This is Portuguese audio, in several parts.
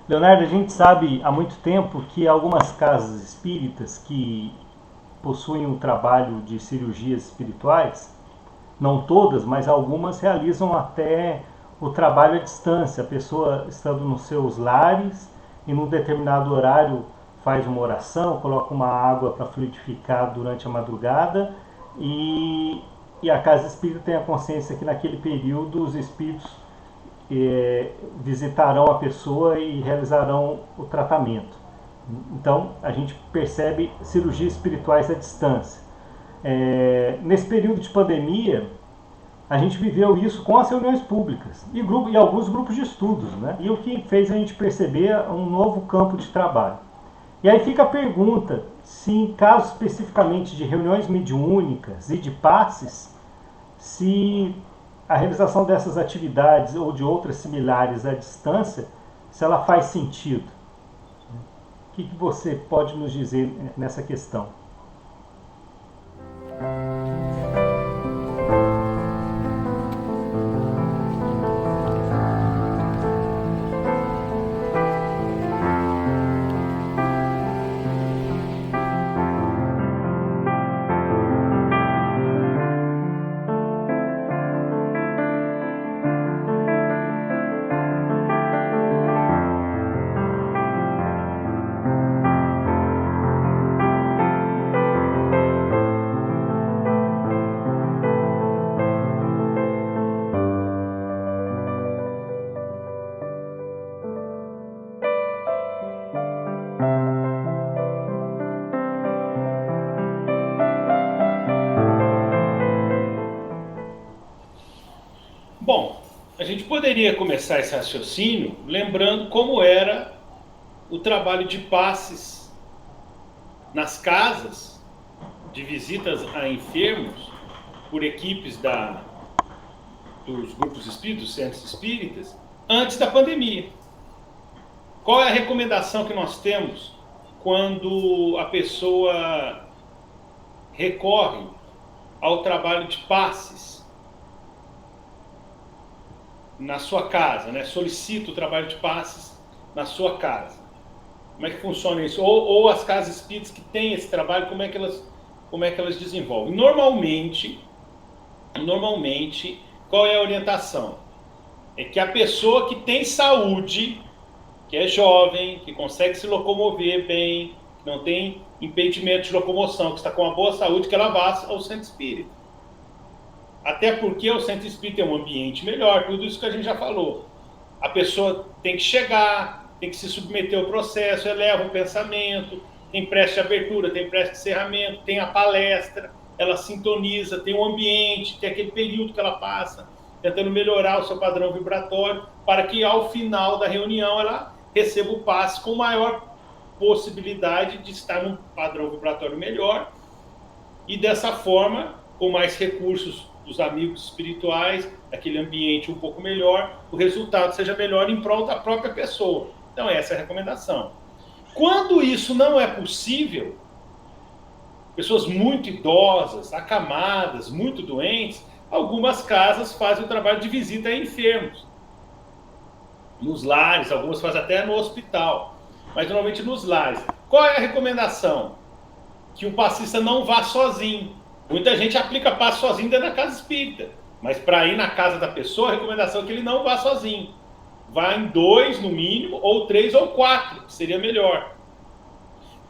Leonardo, a gente sabe há muito tempo que algumas casas espíritas que possuem um trabalho de cirurgias espirituais, não todas, mas algumas realizam até o trabalho à distância. A pessoa estando nos seus lares e num determinado horário faz uma oração, coloca uma água para fluidificar durante a madrugada e, e a casa espírita tem a consciência que naquele período os espíritos visitarão a pessoa e realizarão o tratamento. Então, a gente percebe cirurgias espirituais à distância. Nesse período de pandemia, a gente viveu isso com as reuniões públicas e alguns grupos de estudos, né? E o que fez a gente perceber um novo campo de trabalho. E aí fica a pergunta se em casos especificamente de reuniões mediúnicas e de passes, se a realização dessas atividades ou de outras similares à distância, se ela faz sentido. O que você pode nos dizer nessa questão? Bom, a gente poderia começar esse raciocínio lembrando como era o trabalho de passes nas casas, de visitas a enfermos por equipes dos grupos espíritas, dos centros espíritas, antes da pandemia. Qual é a recomendação que nós temos quando a pessoa recorre ao trabalho de passes na sua casa, né? Solicita o trabalho de passes na sua casa? Como é que funciona isso? Ou as casas espíritas que têm esse trabalho, como é que elas desenvolvem? Normalmente, qual é a orientação? É que a pessoa que tem saúde, que é jovem, que consegue se locomover bem, que não tem impedimento de locomoção, que está com uma boa saúde, que ela vá ao centro espírita. Até porque o centro espírita é um ambiente melhor, tudo isso que a gente já falou. A pessoa tem que chegar, tem que se submeter ao processo, eleva o pensamento, tem prece de abertura, tem prece de encerramento, tem a palestra, ela sintoniza, tem o ambiente, tem aquele período que ela passa, tentando melhorar o seu padrão vibratório, para que ao final da reunião ela receba o passe com maior possibilidade de estar num padrão vibratório melhor e dessa forma, com mais recursos dos amigos espirituais, aquele ambiente um pouco melhor, o resultado seja melhor em prol da própria pessoa. Então essa é a recomendação. Quando isso não é possível, pessoas muito idosas, acamadas, muito doentes, algumas casas fazem o trabalho de visita a enfermos. Nos lares, algumas fazem até no hospital, mas normalmente nos lares. Qual é a recomendação? Que o passista não vá sozinho. Muita gente aplica passe sozinho dentro da casa espírita, mas para ir na casa da pessoa, a recomendação é que ele não vá sozinho. Vá em 2 no mínimo, ou 3 ou 4, que seria melhor.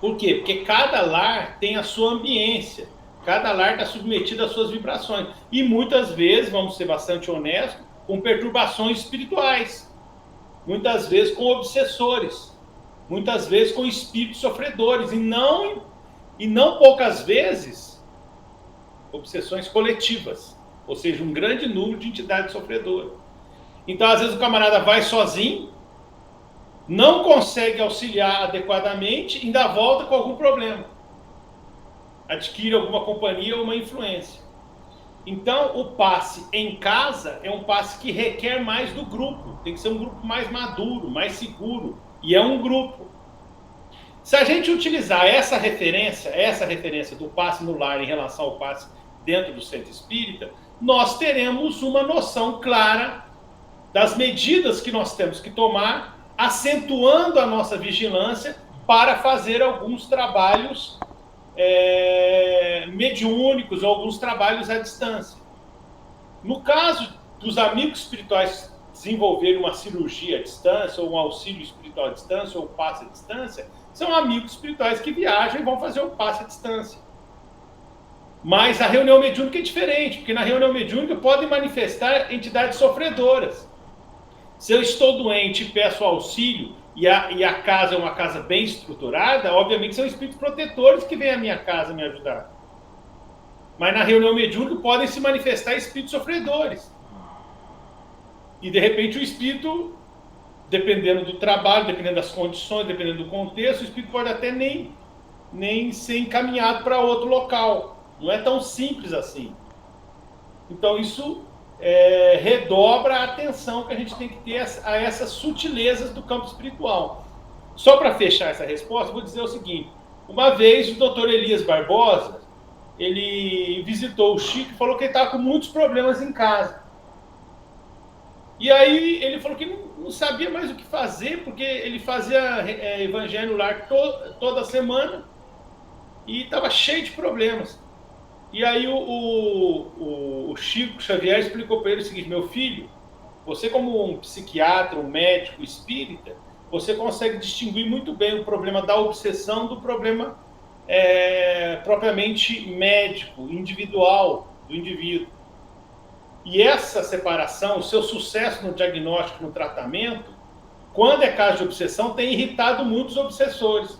Por quê? Porque cada lar tem a sua ambiência, cada lar está submetido às suas vibrações. E muitas vezes, vamos ser bastante honestos, com perturbações espirituais. Muitas vezes com obsessores. Muitas vezes com espíritos sofredores. E não poucas vezes obsessões coletivas, ou seja, um grande número de entidades sofredoras. Então, às vezes, o camarada vai sozinho, não consegue auxiliar adequadamente, ainda volta com algum problema. Adquire alguma companhia ou uma influência. Então, o passe em casa é um passe que requer mais do grupo. Tem que ser um grupo mais maduro, mais seguro. E é um grupo. Se a gente utilizar essa referência do passe no lar em relação ao passe dentro do centro espírita, nós teremos uma noção clara das medidas que nós temos que tomar acentuando a nossa vigilância para fazer alguns trabalhos mediúnicos ou alguns trabalhos à distância. No caso dos amigos espirituais desenvolverem uma cirurgia à distância, ou um auxílio espiritual à distância, ou passe à distância, são amigos espirituais que viajam e vão fazer o passe à distância. Mas a reunião mediúnica é diferente, porque na reunião mediúnica podem manifestar entidades sofredoras. Se eu estou doente e peço auxílio, e a casa é uma casa bem estruturada, obviamente são espíritos protetores que vêm à minha casa me ajudar. Mas na reunião mediúnica podem se manifestar espíritos sofredores. E de repente o espírito, dependendo do trabalho, dependendo das condições, dependendo do contexto, o espírito pode até nem ser encaminhado para outro local. Não é tão simples assim. Então isso redobra a atenção que a gente tem que ter a essas sutilezas do campo espiritual. Só para fechar essa resposta, vou dizer o seguinte. Uma vez o Dr. Elias Barbosa, ele visitou o Chico e falou que ele estava com muitos problemas em casa. E aí ele falou que não sabia mais o que fazer, porque ele fazia evangelho no lar toda semana e estava cheio de problemas. E aí o Chico Xavier explicou para ele o seguinte: meu filho, você como um psiquiatra, um médico espírita, você consegue distinguir muito bem o problema da obsessão do problema propriamente médico, individual, do indivíduo. E essa separação, o seu sucesso no diagnóstico, no tratamento, quando é caso de obsessão, tem irritado muitos obsessores.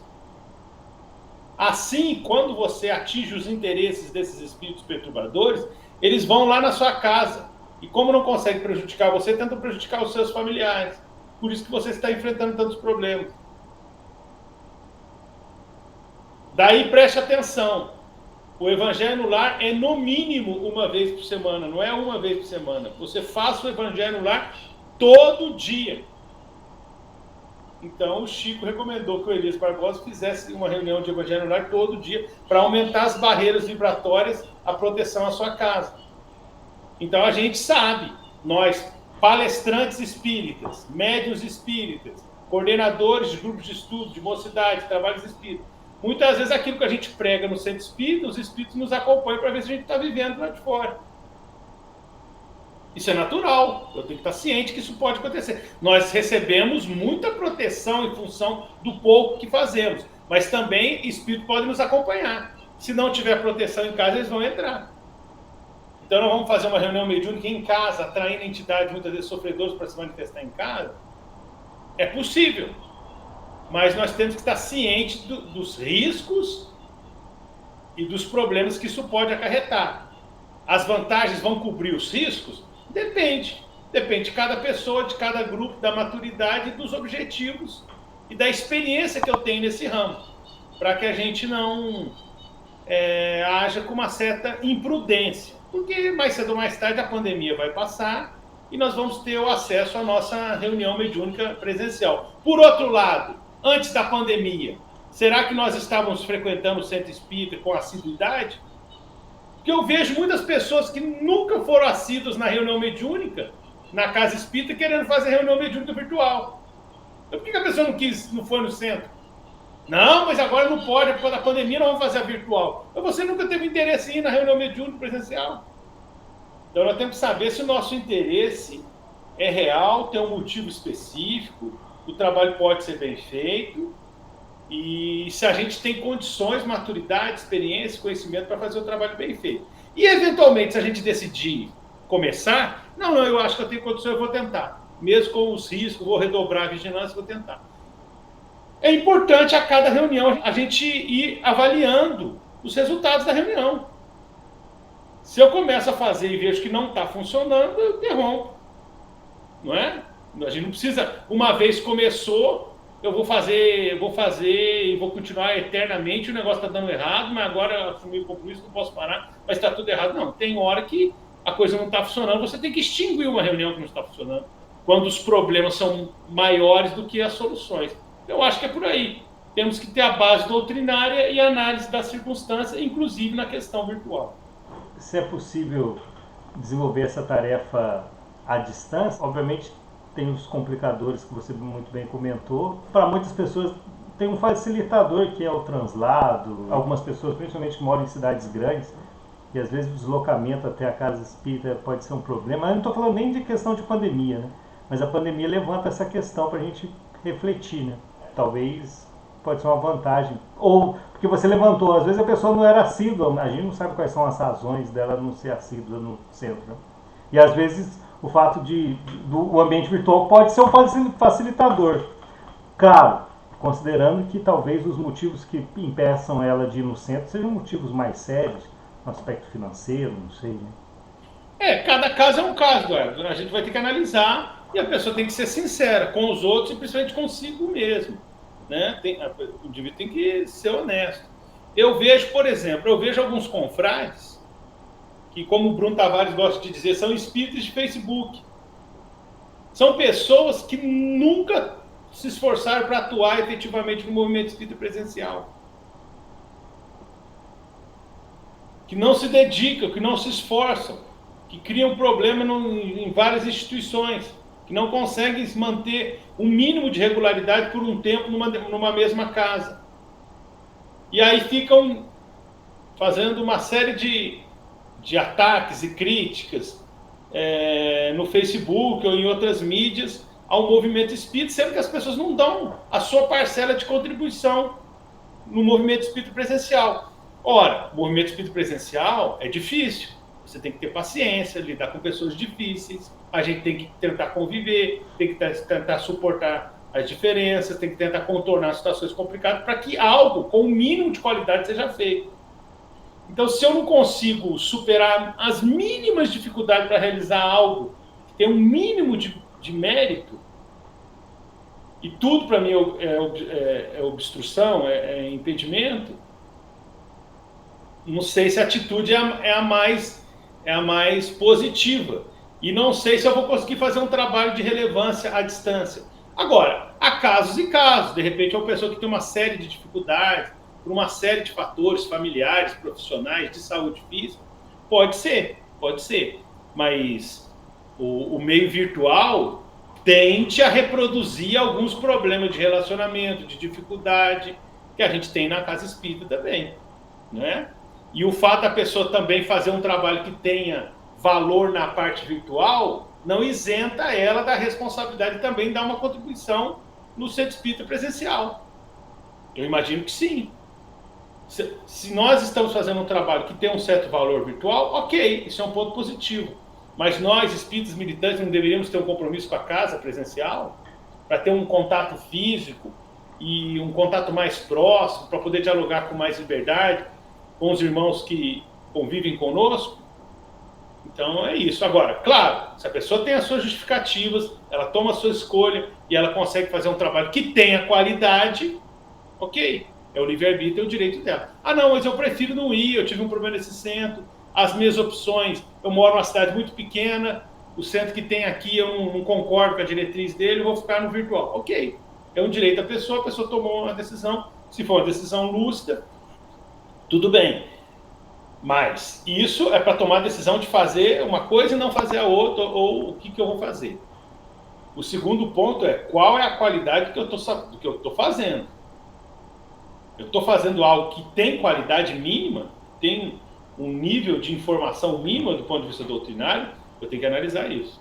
Assim, quando você atinge os interesses desses espíritos perturbadores, eles vão lá na sua casa. E como não conseguem prejudicar você, tentam prejudicar os seus familiares. Por isso que você está enfrentando tantos problemas. Daí preste atenção. O evangelho no lar é no mínimo uma vez por semana, não é uma vez por semana. Você faça o evangelho no lar todo dia. Então o Chico recomendou que o Elias Barbosa fizesse uma reunião de evangelho no lar todo dia para aumentar as barreiras vibratórias, a proteção à sua casa. Então a gente sabe, nós palestrantes espíritas, médiuns espíritas, coordenadores de grupos de estudo, de mocidade, trabalhos espíritas, muitas vezes aquilo que a gente prega no centro espírita, os espíritos nos acompanham para ver se a gente está vivendo lá de fora. Isso é natural, eu tenho que estar ciente que isso pode acontecer. Nós recebemos muita proteção em função do pouco que fazemos, mas também espírito pode nos acompanhar. Se não tiver proteção em casa, eles vão entrar. Então nós vamos fazer uma reunião mediúnica em casa, atraindo entidades muitas vezes sofredoras para se manifestar em casa? É possível, mas nós temos que estar cientes dos riscos e dos problemas que isso pode acarretar. As vantagens vão cobrir os riscos? Depende de cada pessoa, de cada grupo, da maturidade, dos objetivos e da experiência que eu tenho nesse ramo, para que a gente não haja com uma certa imprudência, porque mais cedo ou mais tarde a pandemia vai passar e nós vamos ter o acesso à nossa reunião mediúnica presencial. Por outro lado, antes da pandemia, será que nós estávamos frequentando o centro espírita com assiduidade? Porque eu vejo muitas pessoas que nunca foram assíduas na reunião mediúnica, na casa espírita, querendo fazer reunião mediúnica virtual. Então, por que a pessoa não foi no centro? Não, mas agora não pode, por causa da pandemia, não vamos fazer a virtual. Mas você nunca teve interesse em ir na reunião mediúnica presencial. Então nós temos que saber se o nosso interesse é real, tem um motivo específico, o trabalho pode ser bem feito, e se a gente tem condições, maturidade, experiência, conhecimento para fazer o trabalho bem feito. E, eventualmente, se a gente decidir começar, não, eu acho que eu tenho condições, eu vou tentar. Mesmo com os riscos, vou redobrar a vigilância, vou tentar. É importante a cada reunião a gente ir avaliando os resultados da reunião. Se eu começo a fazer e vejo que não está funcionando, eu interrompo. Não é? A gente não precisa, uma vez começou, eu vou fazer e vou continuar eternamente, o negócio está dando errado, mas agora eu assumi o compromisso, não posso parar, mas está tudo errado. Não, tem hora que a coisa não está funcionando, você tem que extinguir uma reunião que não está funcionando, quando os problemas são maiores do que as soluções. Eu acho que é por aí. Temos que ter a base doutrinária e análise das circunstâncias, inclusive na questão virtual. Se é possível desenvolver essa tarefa à distância, obviamente tem os complicadores que você muito bem comentou. Para muitas pessoas tem um facilitador que é o translado. Algumas pessoas, principalmente que moram em cidades grandes, e às vezes o deslocamento até a casa espírita pode ser um problema. Eu não estou falando nem de questão de pandemia, né? Mas a pandemia levanta essa questão para a gente refletir, né? Talvez pode ser uma vantagem. Ou, porque você levantou, às vezes a pessoa não era assídua, a gente não sabe quais são as razões dela não ser assídua no centro, né? E às vezes o fato do ambiente virtual pode ser um facilitador. Claro, considerando que talvez os motivos que impeçam ela de ir no centro sejam motivos mais sérios, no aspecto financeiro, não sei, né? Cada caso é um caso, Eduardo. A gente vai ter que analisar e a pessoa tem que ser sincera com os outros e principalmente consigo mesmo, né? O indivíduo tem que ser honesto. Eu vejo, por exemplo, alguns confrades que, como o Bruno Tavares gosta de dizer, são espíritos de Facebook. São pessoas que nunca se esforçaram para atuar efetivamente no movimento espírita presencial. Que não se dedicam, que não se esforçam, que criam problema em várias instituições, que não conseguem manter um mínimo de regularidade por um tempo numa mesma casa. E aí ficam fazendo uma série de ataques e críticas no Facebook ou em outras mídias ao movimento espírita, sendo que as pessoas não dão a sua parcela de contribuição no movimento espírita presencial. Ora, o movimento espírita presencial é difícil, você tem que ter paciência, lidar com pessoas difíceis, a gente tem que tentar conviver, tem que tentar suportar as diferenças, tem que tentar contornar situações complicadas para que algo com o mínimo de qualidade seja feito. Então, se eu não consigo superar as mínimas dificuldades para realizar algo que tem um mínimo de mérito, e tudo para mim é obstrução, é impedimento, não sei se a atitude é a mais positiva. E não sei se eu vou conseguir fazer um trabalho de relevância à distância. Agora, há casos e casos. De repente, é uma pessoa que tem uma série de dificuldades, por uma série de fatores familiares, profissionais, de saúde física. Pode ser. Mas o meio virtual tende a reproduzir alguns problemas de relacionamento, de dificuldade, que a gente tem na casa espírita também, né? E o fato da pessoa também fazer um trabalho que tenha valor na parte virtual não isenta ela da responsabilidade de também dar uma contribuição no centro espírita presencial. Eu imagino que sim. Se nós estamos fazendo um trabalho que tem um certo valor virtual, ok, isso é um ponto positivo. Mas nós, espíritas militantes, não deveríamos ter um compromisso com a casa presencial para ter um contato físico e um contato mais próximo, para poder dialogar com mais liberdade com os irmãos que convivem conosco? Então é isso. Agora, claro, se a pessoa tem as suas justificativas, ela toma a sua escolha e ela consegue fazer um trabalho que tenha qualidade, ok, é o livre-arbítrio, é o direito dela. Ah não, mas eu prefiro não ir, eu tive um problema nesse centro, as minhas opções, eu moro numa cidade muito pequena, o centro que tem aqui eu não concordo com a diretriz dele, eu vou ficar no virtual. Ok, é um direito da pessoa, a pessoa tomou uma decisão, se for uma decisão lúcida, tudo bem. Mas isso é para tomar a decisão de fazer uma coisa e não fazer a outra, ou o que eu vou fazer. O segundo ponto é qual é a qualidade do que eu estou fazendo. Eu estou fazendo algo que tem qualidade mínima, tem um nível de informação mínima do ponto de vista doutrinário, eu tenho que analisar isso.